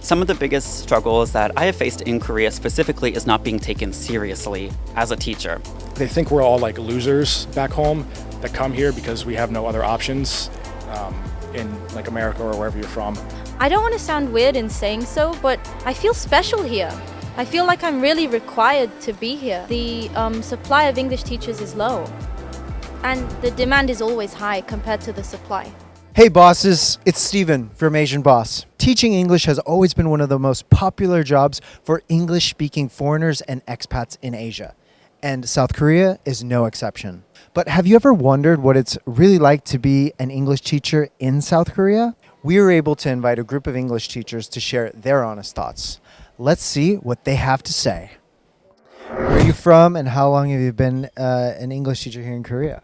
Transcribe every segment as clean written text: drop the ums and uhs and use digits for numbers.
Some of the biggest struggles that I have faced in Korea specifically is not being taken seriously as a teacher. They think we're all like losers back home that come here because we have no other options in like America or wherever you're from. I don't want to sound weird in saying so, but I feel special here. I feel like I'm really required to be here. The supply of English teachers is low, and the demand is always high compared to the supply. Hey bosses, it's Steven from Asian Boss. Teaching English has always been one of the most popular jobs for English-speaking foreigners and expats in Asia. And South Korea is no exception. But have you ever wondered what it's really like to be an English teacher in South Korea? We were able to invite a group of English teachers to share their honest thoughts. Let's see what they have to say. Where are you from and how long have you been an English teacher here in Korea?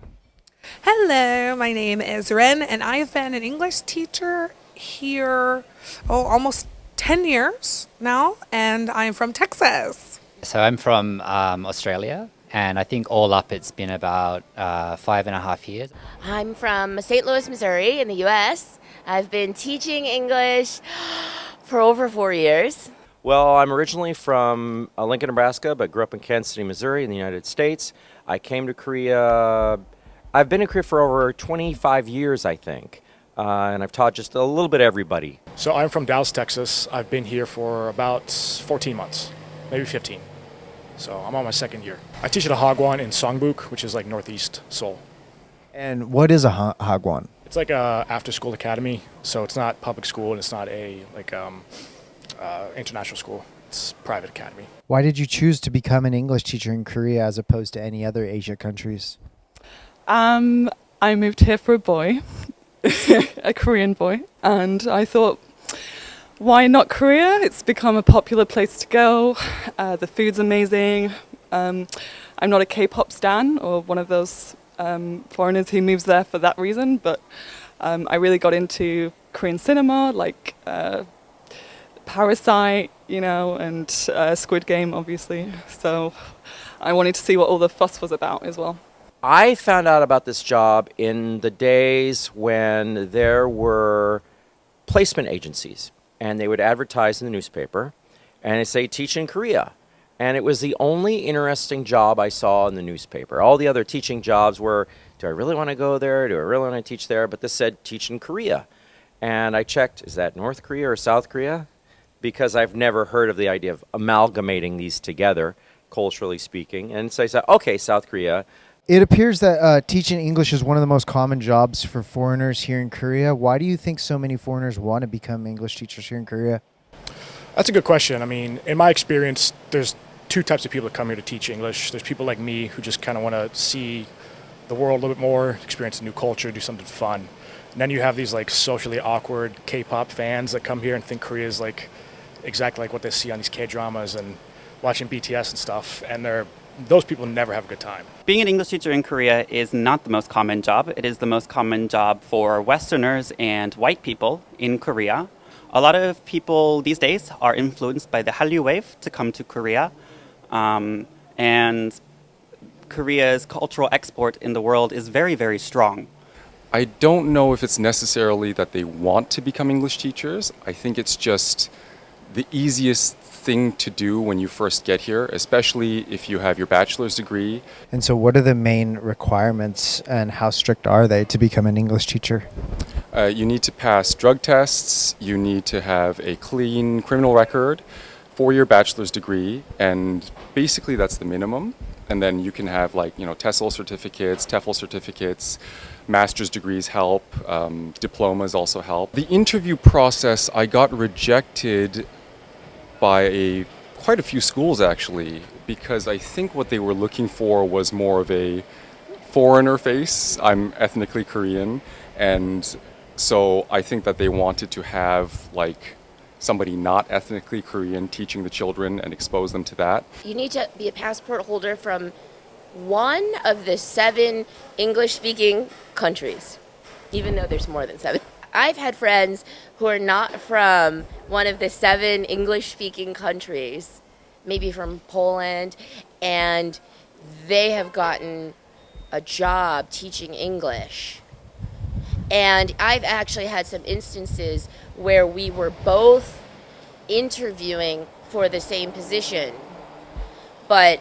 Hello, my name is Ren, and I have been an English teacher here almost 10 years now, and I'm from Texas. So I'm from Australia, and I think all up it's been about 5.5 years. I'm from St. Louis, Missouri in the U.S. I've been teaching English for over 4 years. Well, I'm originally from Lincoln, Nebraska, but grew up in Kansas City, Missouri in the United States. I came to Korea. I've been in Korea for over 25 years, I think, and I've taught just a little bit of everybody. So I'm from Dallas, Texas. I've been here for about 14 months, maybe 15. So I'm on my second year. I teach at a Hagwon in Songbuk, which is like northeast Seoul. And what is a Hagwon? It's like a after-school academy, so it's not public school and it's not a international school. It's private academy. Why did you choose to become an English teacher in Korea as opposed to any other Asia countries? I moved here for a boy, a Korean boy, and I thought, why not Korea? It's become a popular place to go. The food's amazing. I'm not a K-pop stan or one of those foreigners who moves there for that reason, but I really got into Korean cinema, like Parasite, and Squid Game, obviously. So I wanted to see what all the fuss was about as well. I found out about this job in the days when there were placement agencies, and they would advertise in the newspaper, and they say, teach in Korea. And it was the only interesting job I saw in the newspaper. All the other teaching jobs were, do I really want to go there? Do I really want to teach there? But this said, teach in Korea. And I checked, is that North Korea or South Korea? Because I've never heard of the idea of amalgamating these together, culturally speaking. And so I said, okay, South Korea. It appears that teaching English is one of the most common jobs for foreigners here in Korea. Why do you think so many foreigners want to become English teachers here in Korea? That's a good question. I mean, in my experience, there's two types of people that come here to teach English. There's people like me who just kind of want to see the world a little bit more, experience a new culture, do something fun. And then you have these like socially awkward K-pop fans that come here and think Korea is like exactly like what they see on these K-dramas and watching BTS and stuff. And those people never have a good time. Being an English teacher in Korea is not the most common job. It is the most common job for Westerners and white people in Korea. A lot of people these days are influenced by the Hallyu wave to come to Korea. And Korea's cultural export in the world is very, very strong. I don't know if it's necessarily that they want to become English teachers. I think it's just the easiest thing to do when you first get here, especially if you have your bachelor's degree. And so what are the main requirements and how strict are they to become an English teacher? You need to pass drug tests, you need to have a clean criminal record for your bachelor's degree, and basically that's the minimum. And then you can have TESOL certificates, TEFL certificates, master's degrees help, diplomas also help. The interview process, I got rejected by quite a few schools actually, because I think what they were looking for was more of a foreigner face. I'm ethnically Korean, and so I think that they wanted to have somebody not ethnically Korean teaching the children and expose them to that. You need to be a passport holder from one of the 7 English-speaking countries, even though there's more than 7. I've had friends who are not from one of the 7 English-speaking countries, maybe from Poland, and they have gotten a job teaching English. And I've actually had some instances where we were both interviewing for the same position, but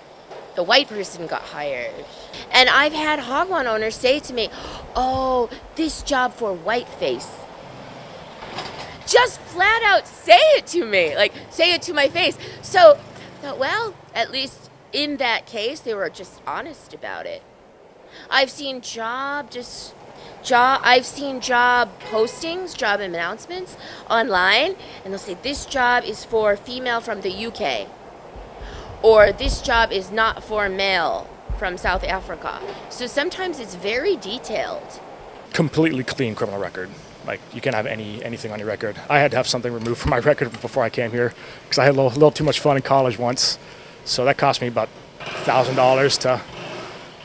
the white person got hired. And I've had Hagwon owners say to me, "Oh, this job for whiteface." Just flat out say it to me, like say it to my face. So I thought, well, at least in that case, they were just honest about it. I've seen job postings, job announcements online, and they'll say this job is for female from the UK, or this job is not for male from South Africa. So sometimes it's very detailed. Completely clean criminal record. Like, you can't have anything on your record. I had to have something removed from my record before I came here because I had a little too much fun in college once. So that cost me about $1,000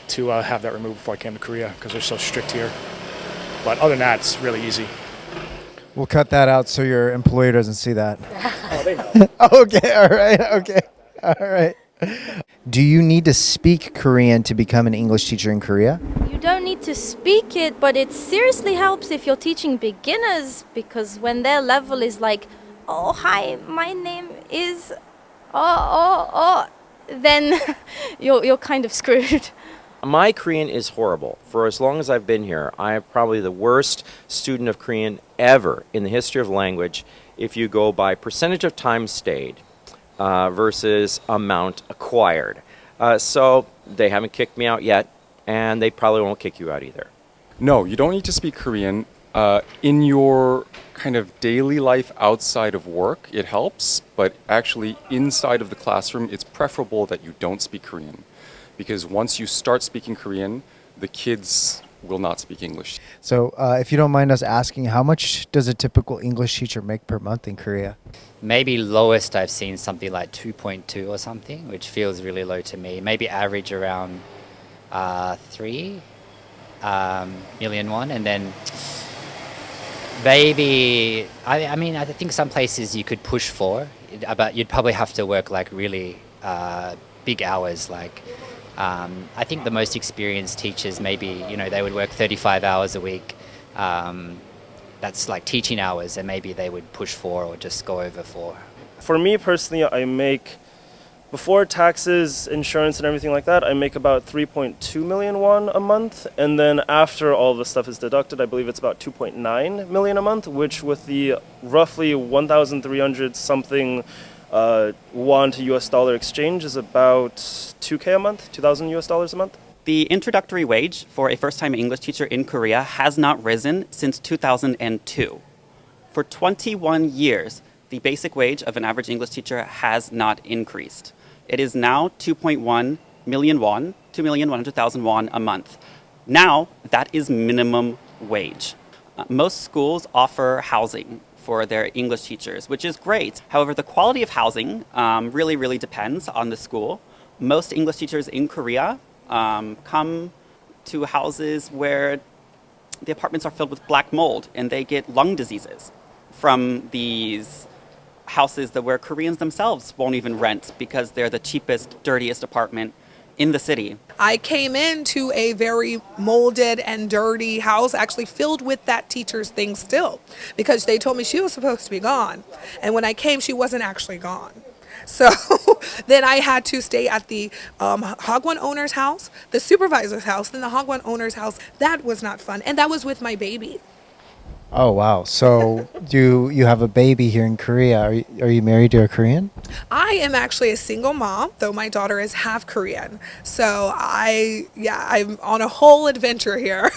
to have that removed before I came to Korea because they're so strict here. But other than that, it's really easy. We'll cut that out so your employer doesn't see that. Oh, they know. Okay, all right, okay, all right. Do you need to speak Korean to become an English teacher in Korea? You don't need to speak it, but it seriously helps if you're teaching beginners, because when their level is like, "Oh, hi, my name is then you're kind of screwed. My Korean is horrible. For as long as I've been here, I am probably the worst student of Korean ever in the history of language if you go by percentage of time stayed versus amount acquired. So they haven't kicked me out yet, and they probably won't kick you out either. No, you don't need to speak Korean. In your kind of daily life outside of work, it helps, but actually inside of the classroom, it's preferable that you don't speak Korean. Because once you start speaking Korean, the kids will not speak English. So if you don't mind us asking, how much does a typical English teacher make per month in Korea? Maybe lowest I've seen something like 2.2 or something, which feels really low to me. Maybe average around 3 million won, and then maybe I mean I think some places you could push for, but you'd probably have to work like really big hours. Like I think the most experienced teachers, maybe they would work 35 hours a week. That's like teaching hours, and maybe they would push 4 or just go over 4. For me personally, I make, before taxes, insurance, and everything like that, I make about 3.2 million won a month. And then after all the stuff is deducted, I believe it's about 2.9 million a month, which with the roughly 1,300 something won to US dollar exchange is about 2K a month, 2,000 US dollars a month. The introductory wage for a first-time English teacher in Korea has not risen since 2002. For 21 years, the basic wage of an average English teacher has not increased. It is now 2.1 million won, 2,100,000 won a month. Now, that is minimum wage. Most schools offer housing for their English teachers, which is great. However, the quality of housing really depends on the school. Most English teachers in Korea come to houses where the apartments are filled with black mold and they get lung diseases from these houses where Koreans themselves won't even rent because they're the cheapest, dirtiest apartment in the city. I came into a very molded and dirty house, actually filled with that teacher's things still, because they told me she was supposed to be gone. And when I came, she wasn't actually gone. So then I had to stay at the Hagwon owner's house, the supervisor's house, then the Hagwon owner's house. That was not fun. And that was with my baby. Oh, wow. So you have a baby here in Korea. Are you married to a Korean? I am actually a single mom, though my daughter is half Korean. So I'm on a whole adventure here.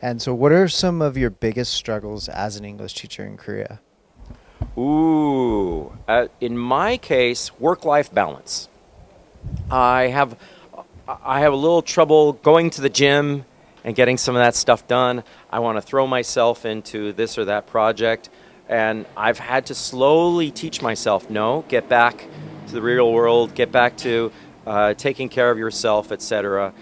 And so what are some of your biggest struggles as an English teacher in Korea? Ooh, in my case, work-life balance. I have a little trouble going to the gym and getting some of that stuff done. I want to throw myself into this or that project, and I've had to slowly teach myself, no, get back to the real world, get back to taking care of yourself, etc.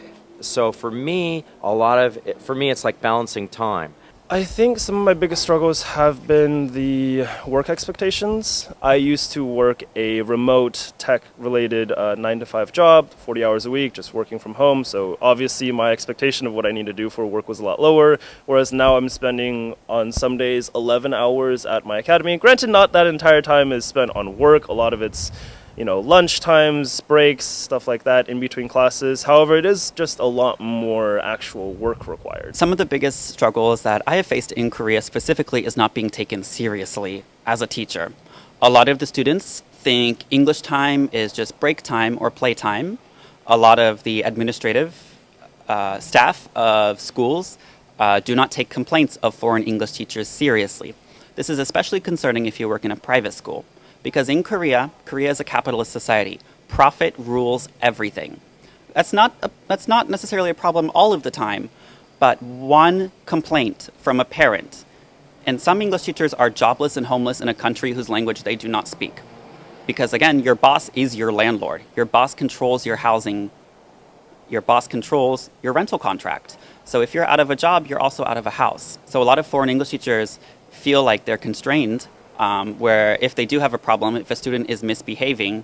So for me, it's like balancing time. I think some of my biggest struggles have been the work expectations. I used to work a remote tech-related 9 to 5 job, 40 hours a week, just working from home. So obviously my expectation of what I need to do for work was a lot lower, whereas now I'm spending on some days 11 hours at my academy. Granted, not that entire time is spent on work. A lot of it's lunch times, breaks, stuff like that in between classes. However, it is just a lot more actual work required. Some of the biggest struggles that I have faced in Korea specifically is not being taken seriously as a teacher. A lot of the students think English time is just break time or play time. A lot of the administrative staff of schools do not take complaints of foreign English teachers seriously. This is especially concerning if you work in a private school. Because in Korea is a capitalist society. Profit rules everything. That's not necessarily a problem all of the time, but one complaint from a parent, and some English teachers are jobless and homeless in a country whose language they do not speak. Because again, your boss is your landlord. Your boss controls your housing. Your boss controls your rental contract. So if you're out of a job, you're also out of a house. So a lot of foreign English teachers feel like they're constrained, where if they do have a problem, if a student is misbehaving,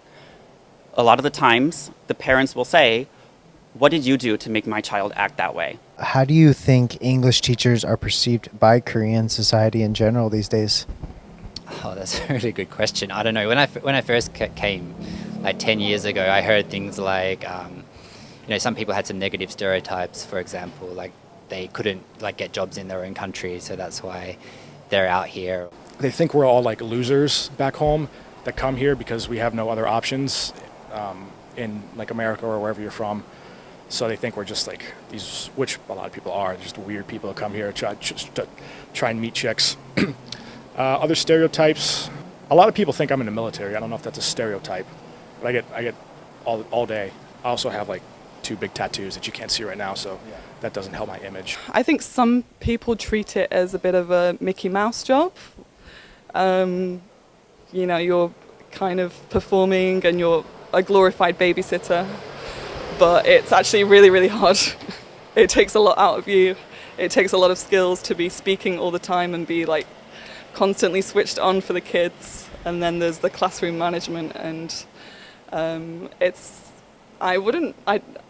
a lot of the times the parents will say, "What did you do to make my child act that way?" How do you think English teachers are perceived by Korean society in general these days? Oh, that's a really good question. I don't know. When I first came, like 10 years ago, I heard things like, some people had some negative stereotypes. For example, like they couldn't get jobs in their own country, so that's why they're out here. They think we're all like losers back home that come here because we have no other options in like America or wherever you're from. So they think we're just like these, which a lot of people are, just weird people that come here to try and meet chicks. Other stereotypes, a lot of people think I'm in the military. I don't know if that's a stereotype, but I get all day. I also have like 2 big tattoos that you can't see right now, so that doesn't help my image. I think some people treat it as a bit of a Mickey Mouse job. You're kind of performing and you're a glorified babysitter, but it's actually really, really hard. It takes a lot out of you. It takes a lot of skills to be speaking all the time and be like constantly switched on for the kids. And then there's the classroom management, and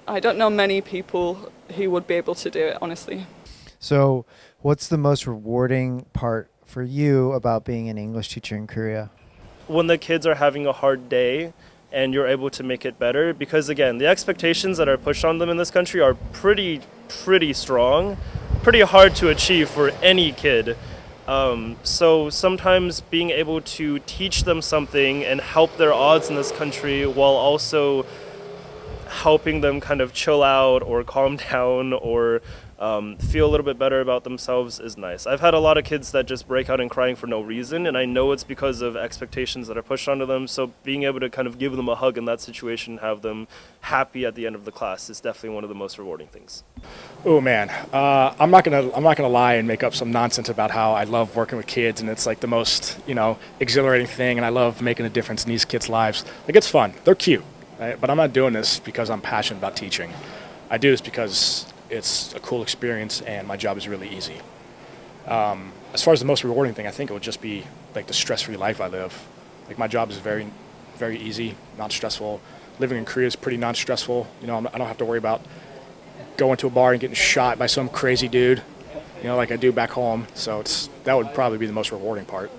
I don't know many people who would be able to do it, honestly. So what's the most rewarding part for you about being an English teacher in Korea? When the kids are having a hard day and you're able to make it better, because again, the expectations that are pushed on them in this country are pretty strong, pretty hard to achieve for any kid. So sometimes being able to teach them something and help their odds in this country while also helping them kind of chill out or calm down or feel a little bit better about themselves is nice. I've had a lot of kids that just break out and crying for no reason, and I know it's because of expectations that are pushed onto them, so being able to kind of give them a hug in that situation, have them happy at the end of the class is definitely one of the most rewarding things. Oh man, I'm not gonna lie and make up some nonsense about how I love working with kids and it's like the most exhilarating thing, and I love making a difference in these kids' lives. Like, it's fun. They're cute, right? But I'm not doing this because I'm passionate about teaching. I do this because it's a cool experience and my job is really easy. As far as the most rewarding thing, I think it would just be like the stress-free life I live. Like, my job is very, very easy, not stressful. Living in Korea is pretty non-stressful. I don't have to worry about going to a bar and getting shot by some crazy dude, like I do back home. So that would probably be the most rewarding part.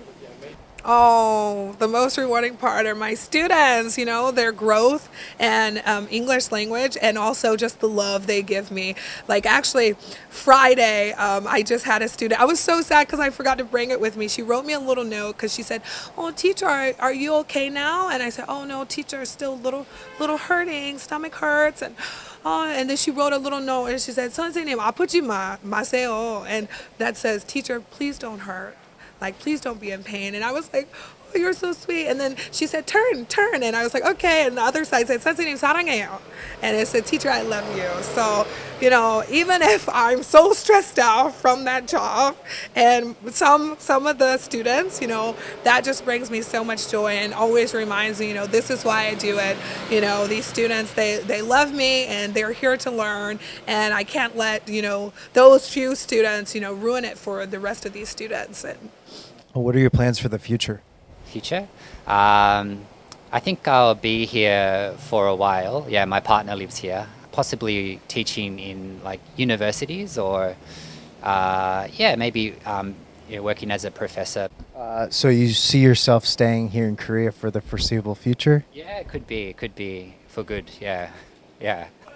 Oh, the most rewarding part are my students, their growth and English language, and also just the love they give me. Like, actually, Friday, I just had a student. I was so sad because I forgot to bring it with me. She wrote me a little note because she said, "Oh, teacher, are you okay now?" And I said, "Oh, no, teacher, still a little hurting, stomach hurts." And then she wrote a little note and she said, "선생님, 아프지 마세요." And that says, "Teacher, please don't hurt. Like, please don't be in pain." And I was like, you're so sweet. And then she said, turn. And I was like, okay. And the other side said, 선생님 사랑해요. And it said, teacher, I love you. So, even if I'm so stressed out from that job and some of the students, that just brings me so much joy and always reminds me, this is why I do it. These students, they love me and they're here to learn, and I can't let, those few students, ruin it for the rest of these students. And What are your plans for the future? Future? I think I'll be here for a while. Yeah, my partner lives here. Possibly teaching in like universities or, maybe working as a professor. So you see yourself staying here in Korea for the foreseeable future? Yeah, it could be for good. Yeah.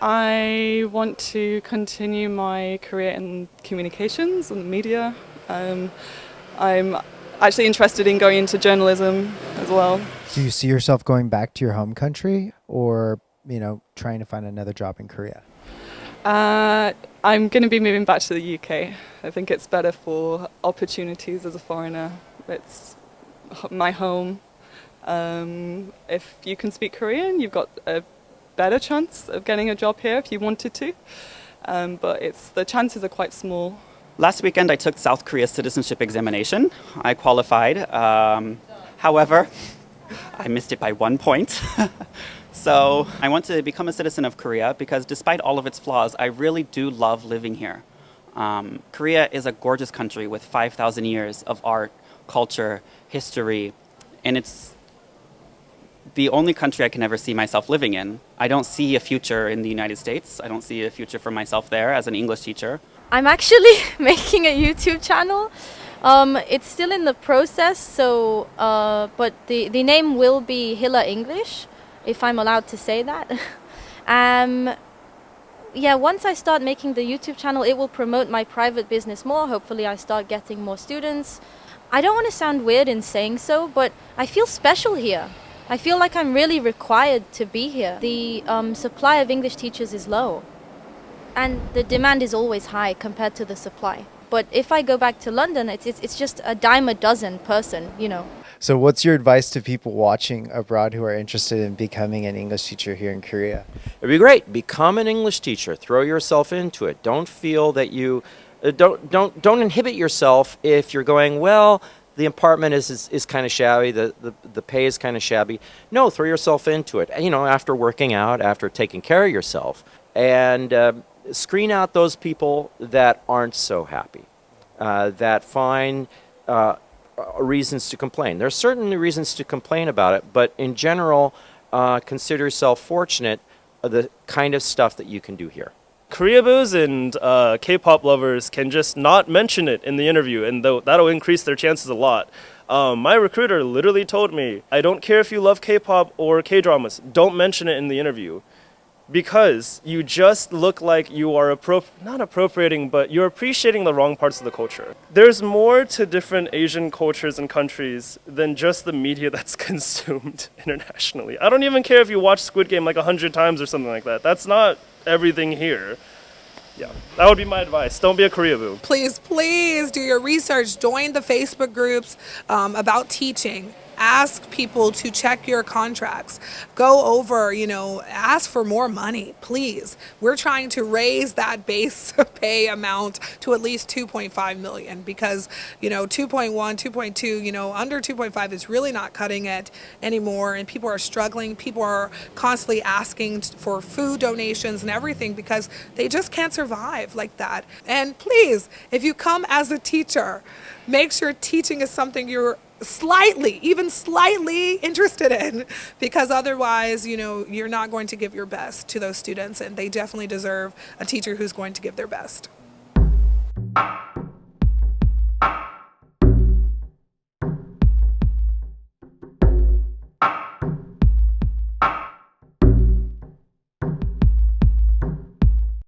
I want to continue my career in communications and media. I'm actually interested in going into journalism as well. Do you see yourself going back to your home country or, trying to find another job in Korea? I'm going to be moving back to the UK. I think it's better for opportunities as a foreigner. It's my home. If you can speak Korean, you've got a better chance of getting a job here if you wanted to. But the chances are quite small. Last weekend, I took South Korea's citizenship examination. I qualified. However, I missed it by 1 point. So I want to become a citizen of Korea because despite all of its flaws, I really do love living here. Korea is a gorgeous country with 5,000 years of art, culture, history, and it's the only country I can ever see myself living in. I don't see a future in the United States. I don't see a future for myself there as an English teacher. I'm actually making a YouTube channel. It's still in the process, so but the name will be Hilla English, if I'm allowed to say that. Once I start making the YouTube channel, it will promote my private business more. Hopefully I start getting more students. I don't want to sound weird in saying so, but I feel special here. I feel like I'm really required to be here. The supply of English teachers is low, and the demand is always high compared to the supply. But if I go back to London, it's just a dime a dozen person, So what's your advice to people watching abroad who are interested in becoming an English teacher here in Korea? It'd be great. Become an English teacher. Throw yourself into it. Don't feel that you don't inhibit yourself if you're going, well, the apartment is kind of shabby, the pay is kind of shabby. No, throw yourself into it. After working out, after taking care of yourself, and screen out those people that aren't so happy, that find reasons to complain. There's certainly reasons to complain about it, but in general, consider yourself fortunate of the kind of stuff that you can do here. Koreaboos and K-pop lovers can just not mention it in the interview, and that'll increase their chances a lot. My recruiter literally told me, I don't care if you love K-pop or K-dramas, don't mention it in the interview. Because you just look like you are not appropriating, but you're appreciating the wrong parts of the culture. There's more to different Asian cultures and countries than just the media that's consumed internationally. I don't even care if you watch Squid Game like 100 times or something like that. That's not everything here. Yeah, that would be my advice. Don't be a Koreaboo. Please do your research. Join the Facebook groups about teaching. Ask people to check your contracts. Go over, ask for more money, please. We're trying to raise that base pay amount to at least 2.5 million because, 2.1, 2.2, under 2.5 is really not cutting it anymore. And people are struggling. People are constantly asking for food donations and everything because they just can't survive like that. And please, if you come as a teacher, make sure teaching is something you're even slightly interested in, because otherwise, you're not going to give your best to those students, and they definitely deserve a teacher who's going to give their best.